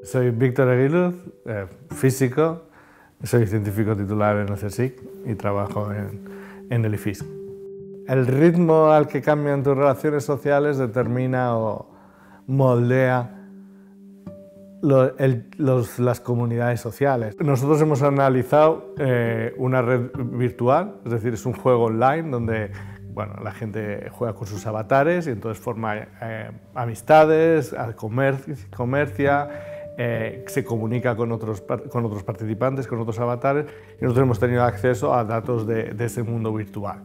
Soy Víctor Aguiluz, físico, soy científico titular en el CSIC y trabajo en el IFISC. El ritmo al que cambian tus relaciones sociales determina o moldea las comunidades sociales. Nosotros hemos analizado una red virtual, es decir, es un juego online donde la gente juega con sus avatares y entonces forma amistades, comercia, se comunica con otros participantes, con otros avatares, y nosotros hemos tenido acceso a datos de ese mundo virtual.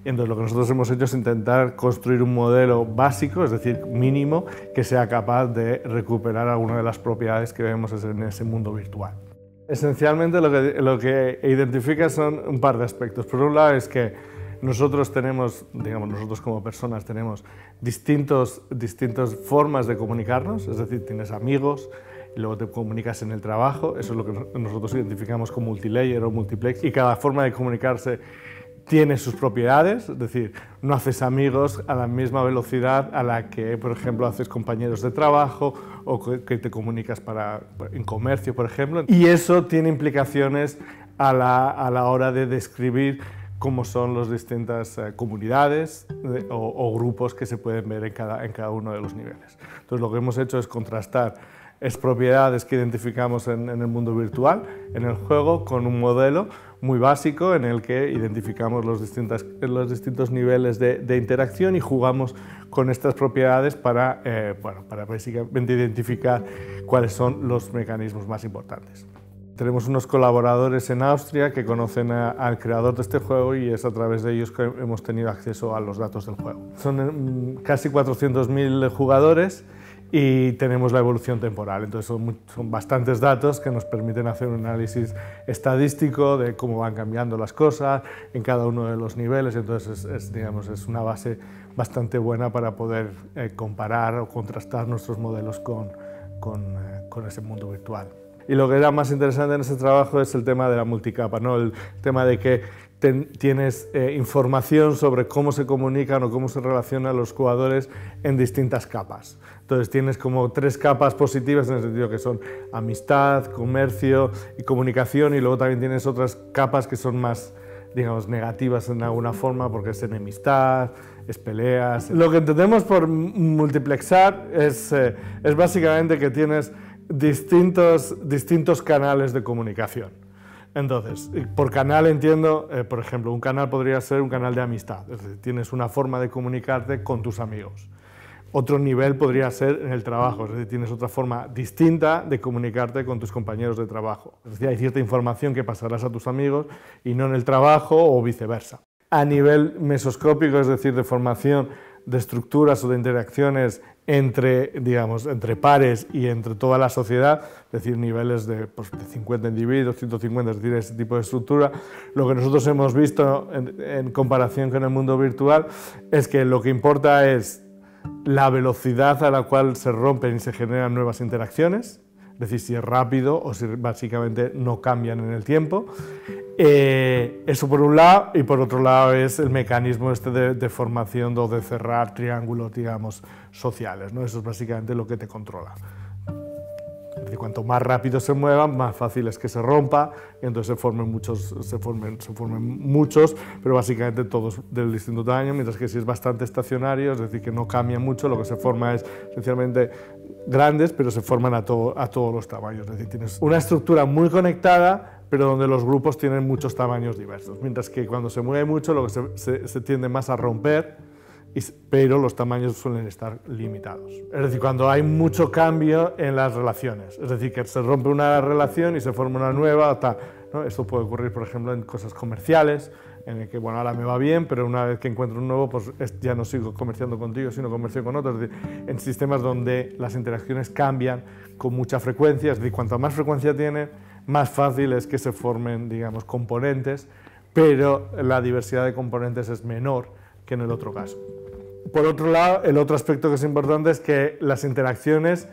Y entonces lo que nosotros hemos hecho es intentar construir un modelo básico, es decir, mínimo, que sea capaz de recuperar alguna de las propiedades que vemos en ese mundo virtual. Esencialmente lo que identifica son un par de aspectos. Por un lado es que nosotros tenemos, nosotros como personas tenemos distintas formas de comunicarnos, es decir, tienes amigos, y luego te comunicas en el trabajo, eso es lo que nosotros identificamos como multilayer o multiplex, y cada forma de comunicarse tiene sus propiedades, es decir, no haces amigos a la misma velocidad a la que, por ejemplo, haces compañeros de trabajo o que te comunicas en comercio, por ejemplo, y eso tiene implicaciones a la hora de describir cómo son las distintas comunidades o grupos que se pueden ver en cada uno de los niveles. Entonces lo que hemos hecho es contrastar propiedades que identificamos en el mundo virtual, en el juego, con un modelo muy básico en el que identificamos los distintos niveles de interacción y jugamos con estas propiedades para básicamente identificar cuáles son los mecanismos más importantes. Tenemos unos colaboradores en Austria que conocen al creador de este juego y es a través de ellos que hemos tenido acceso a los datos del juego. Son casi 400.000 jugadores y tenemos la evolución temporal, entonces son bastantes datos que nos permiten hacer un análisis estadístico de cómo van cambiando las cosas en cada uno de los niveles, entonces es una base bastante buena para poder comparar o contrastar nuestros modelos con ese mundo virtual. Y lo que era más interesante en ese trabajo es el tema de la multicapa, ¿no? El tema de que tienes información sobre cómo se comunican o cómo se relacionan los jugadores en distintas capas. Entonces tienes como 3 capas positivas en el sentido que son amistad, comercio y comunicación, y luego también tienes otras capas que son más, negativas en alguna forma porque es enemistad, es peleas. Lo que entendemos por multiplexar es básicamente que tienes distintos canales de comunicación. Entonces, por canal entiendo, por ejemplo, un canal podría ser un canal de amistad, es decir, tienes una forma de comunicarte con tus amigos. Otro nivel podría ser en el trabajo, es decir, tienes otra forma distinta de comunicarte con tus compañeros de trabajo. Es decir, hay cierta información que pasarás a tus amigos y no en el trabajo o viceversa. A nivel mesoscópico, es decir, de formación de estructuras o de interacciones entre pares y entre toda la sociedad, es decir, niveles de 50 individuos, 150, es decir, ese tipo de estructura. Lo que nosotros hemos visto en comparación con el mundo virtual es que lo que importa es la velocidad a la cual se rompen y se generan nuevas interacciones, es decir, si es rápido o si básicamente no cambian en el tiempo. Eso por un lado, y por otro lado es el mecanismo de formación o de cerrar triángulos, sociales, ¿no? Eso es básicamente lo que te controla. Es decir, cuanto más rápido se muevan, más fácil es que se rompa, y entonces se formen muchos, pero básicamente todos del distinto tamaño, mientras que si es bastante estacionario, es decir, que no cambia mucho, lo que se forma es esencialmente grandes, pero se forman a todos los tamaños. Es decir, tienes una estructura muy conectada, pero donde los grupos tienen muchos tamaños diversos, mientras que cuando se mueve mucho lo que se tiende más a romper, pero los tamaños suelen estar limitados. Es decir, cuando hay mucho cambio en las relaciones, es decir, que se rompe una relación y se forma una nueva, ¿no? Esto puede ocurrir, por ejemplo, en cosas comerciales, en el que, ahora me va bien, pero una vez que encuentro un nuevo, pues ya no sigo comerciando contigo, sino comercio con otros. Es decir, en sistemas donde las interacciones cambian con mucha frecuencia, es decir, cuanto más frecuencia tiene, más fácil es que se formen, componentes, pero la diversidad de componentes es menor que en el otro caso. Por otro lado, el otro aspecto que es importante es que las interacciones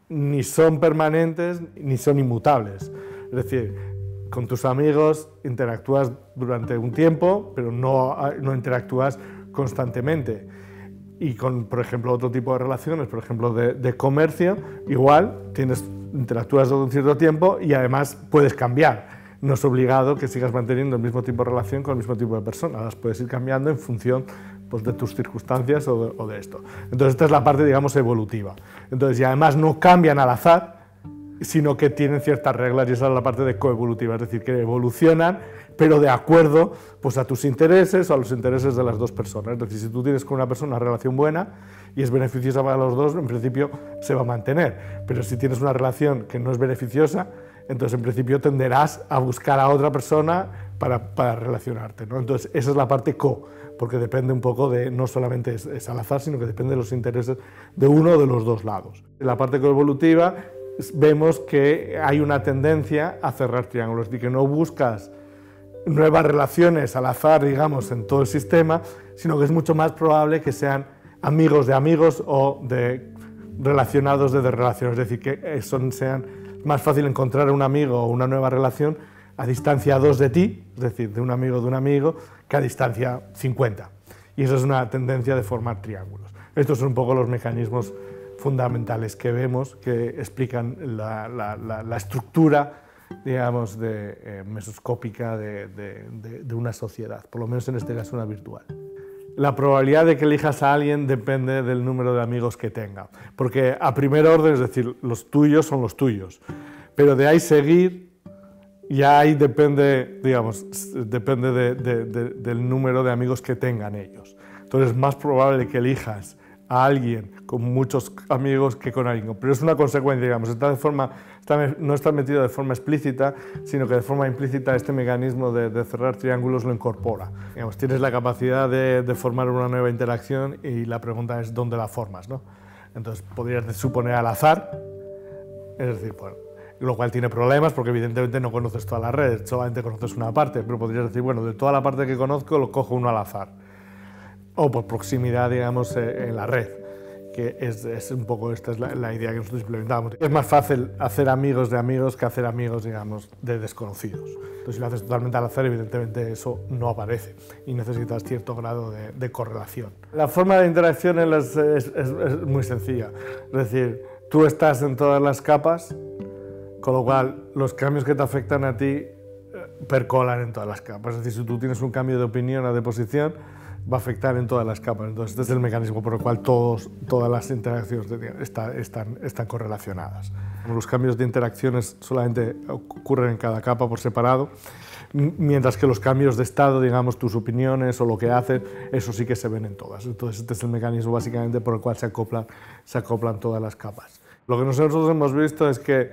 ni son permanentes ni son inmutables. Es decir, con tus amigos interactúas durante un tiempo, pero no interactúas constantemente. Y con, por ejemplo, otro tipo de relaciones, por ejemplo, de comercio, igual tienes interactúas un cierto tiempo y además puedes cambiar. No es obligado que sigas manteniendo el mismo tipo de relación con el mismo tipo de persona, las puedes ir cambiando en función pues, de tus circunstancias o de esto. Entonces esta es la parte, digamos, evolutiva. Entonces, y además no cambian al azar, sino que tienen ciertas reglas y esa es la parte de coevolutiva, es decir, que evolucionan, pero de acuerdo pues, a tus intereses o a los intereses de las dos personas. Es decir, si tú tienes con una persona una relación buena y es beneficiosa para los dos, en principio se va a mantener, pero si tienes una relación que no es beneficiosa, entonces en principio tenderás a buscar a otra persona para relacionarte, ¿no? Entonces esa es la parte porque depende un poco de, no solamente es al azar, sino que depende de los intereses de uno o de los dos lados. En la parte coevolutiva vemos que hay una tendencia a cerrar triángulos, es decir, que no buscas nuevas relaciones al azar, digamos, en todo el sistema, sino que es mucho más probable que sean amigos de amigos o de relacionados de relaciones, es decir, que sean más fácil encontrar un amigo o una nueva relación a distancia 2 de ti, es decir, de un amigo, que a distancia 50. Y esa es una tendencia de formar triángulos. Estos son un poco los mecanismos fundamentales que vemos, que explican la estructura, digamos, mesoscópica de una sociedad, por lo menos en este caso una virtual. La probabilidad de que elijas a alguien depende del número de amigos que tenga, porque a primer orden, es decir, los tuyos son los tuyos, pero de ahí seguir, ya ahí depende, digamos, depende del número de amigos que tengan ellos. Entonces es más probable que elijas a alguien con muchos amigos que con alguien, pero es una consecuencia, digamos, no está metido de forma explícita, sino que de forma implícita este mecanismo de cerrar triángulos lo incorpora. Digamos, tienes la capacidad de formar una nueva interacción y la pregunta es dónde la formas, ¿no? Entonces podrías suponer al azar, es decir, bueno, lo cual tiene problemas porque evidentemente no conoces toda la red, solamente conoces una parte, pero podrías decir, bueno, de toda la parte que conozco lo cojo uno al azar, o por proximidad, digamos, en la red, que es un poco esta es la idea que nosotros implementamos. Es más fácil hacer amigos de amigos que hacer amigos, digamos, de desconocidos. Entonces, si lo haces totalmente al azar, evidentemente eso no aparece y necesitas cierto grado de correlación. La forma de interacción es muy sencilla, es decir, tú estás en todas las capas, con lo cual los cambios que te afectan a ti percolan en todas las capas. Es decir, si tú tienes un cambio de opinión o de posición, va a afectar en todas las capas. Entonces, este es el mecanismo por el cual todas las interacciones están correlacionadas. Los cambios de interacciones solamente ocurren en cada capa por separado, mientras que los cambios de estado, digamos, tus opiniones o lo que haces, eso sí que se ven en todas. Entonces, este es el mecanismo básicamente por el cual se acoplan todas las capas. Lo que nosotros hemos visto es que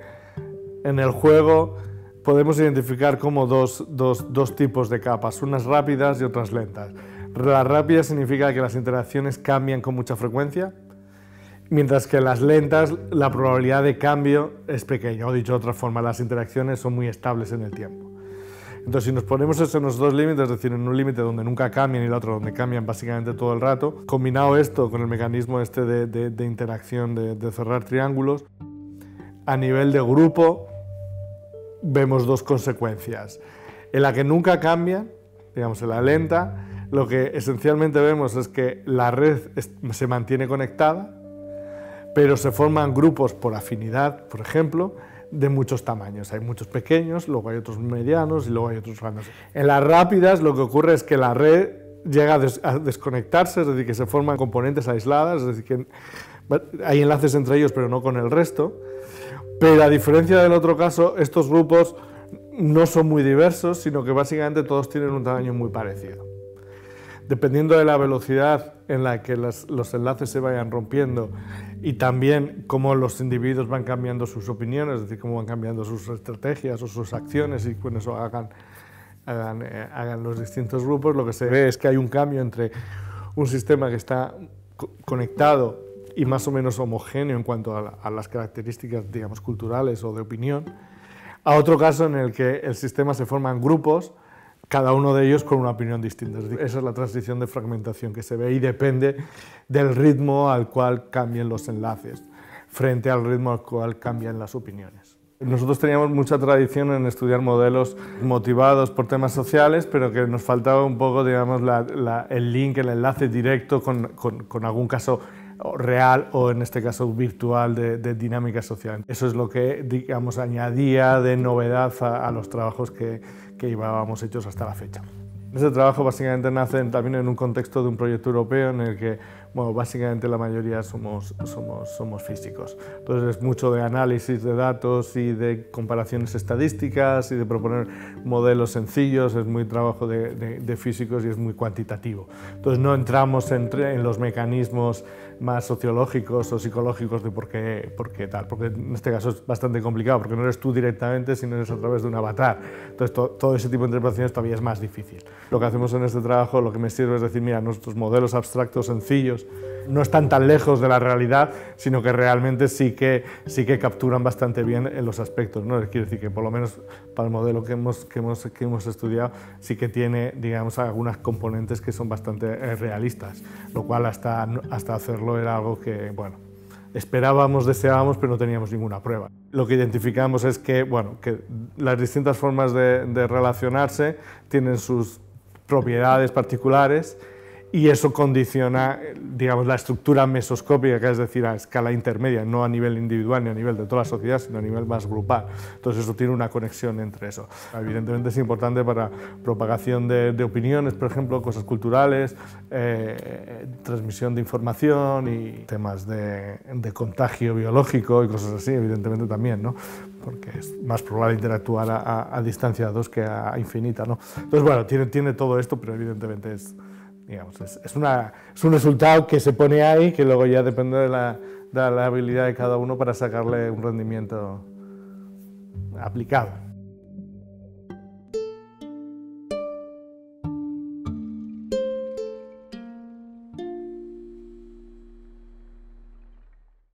en el juego podemos identificar como dos tipos de capas, unas rápidas y otras lentas. La rápida significa que las interacciones cambian con mucha frecuencia, mientras que las lentas la probabilidad de cambio es pequeña, o dicho de otra forma, las interacciones son muy estables en el tiempo. Entonces, si nos ponemos eso en los dos límites, es decir, en un límite donde nunca cambian y el otro donde cambian básicamente todo el rato, combinado esto con el mecanismo este de interacción, de cerrar triángulos, a nivel de grupo vemos dos consecuencias. En la que nunca cambian, digamos en la lenta, lo que esencialmente vemos es que la red se mantiene conectada, pero se forman grupos por afinidad, por ejemplo, de muchos tamaños. Hay muchos pequeños, luego hay otros medianos y luego hay otros grandes. En las rápidas lo que ocurre es que la red llega a desconectarse, es decir, que se forman componentes aisladas, es decir, que hay enlaces entre ellos pero no con el resto. Pero a diferencia del otro caso, estos grupos no son muy diversos, sino que básicamente todos tienen un tamaño muy parecido. Dependiendo de la velocidad en la que los enlaces se vayan rompiendo y también cómo los individuos van cambiando sus opiniones, es decir, cómo van cambiando sus estrategias o sus acciones y con eso hagan los distintos grupos, lo que se ve es que hay un cambio entre un sistema que está conectado y más o menos homogéneo en cuanto a las características, digamos, culturales o de opinión, a otro caso en el que el sistema se forma en grupos, cada uno de ellos con una opinión distinta. Esa es la transición de fragmentación que se ve y depende del ritmo al cual cambien los enlaces, frente al ritmo al cual cambian las opiniones. Nosotros teníamos mucha tradición en estudiar modelos motivados por temas sociales, pero que nos faltaba un poco, digamos, el link, el enlace directo con algún caso real o en este caso virtual de dinámica social. Eso es lo que, digamos, añadía de novedad a los trabajos que llevábamos hechos hasta la fecha. Este trabajo básicamente nace también en un contexto de un proyecto europeo en el que, bueno, básicamente la mayoría somos físicos. Entonces es mucho de análisis de datos y de comparaciones estadísticas y de proponer modelos sencillos, es muy trabajo de físicos y es muy cuantitativo. Entonces no entramos en los mecanismos más sociológicos o psicológicos de por qué tal, porque en este caso es bastante complicado, porque no eres tú directamente, sino eres a través de un avatar. Entonces todo ese tipo de interpretaciones todavía es más difícil. Lo que hacemos en este trabajo, lo que me sirve es decir, mira, nuestros modelos abstractos sencillos no están tan lejos de la realidad, sino que realmente sí que capturan bastante bien en los aspectos, ¿no? Quiere decir que por lo menos para el modelo que hemos estudiado sí que tiene, digamos, algunas componentes que son bastante realistas, lo cual hasta hacerlo era algo que, bueno, esperábamos, deseábamos, pero no teníamos ninguna prueba. Lo que identificamos es que, bueno, que las distintas formas de relacionarse tienen sus propiedades particulares y eso condiciona, digamos, la estructura mesoscópica, que es decir, a escala intermedia, no a nivel individual ni a nivel de toda la sociedad, sino a nivel más grupal. Entonces eso tiene una conexión entre eso. Evidentemente es importante para propagación de opiniones, por ejemplo, cosas culturales, transmisión de información y temas de contagio biológico y cosas así, evidentemente también, ¿no? Porque es más probable interactuar a distancia 2 que a infinita, ¿no? Entonces, bueno, tiene todo esto, pero evidentemente es un resultado que se pone ahí, que luego ya depende de la habilidad de cada uno para sacarle un rendimiento aplicado.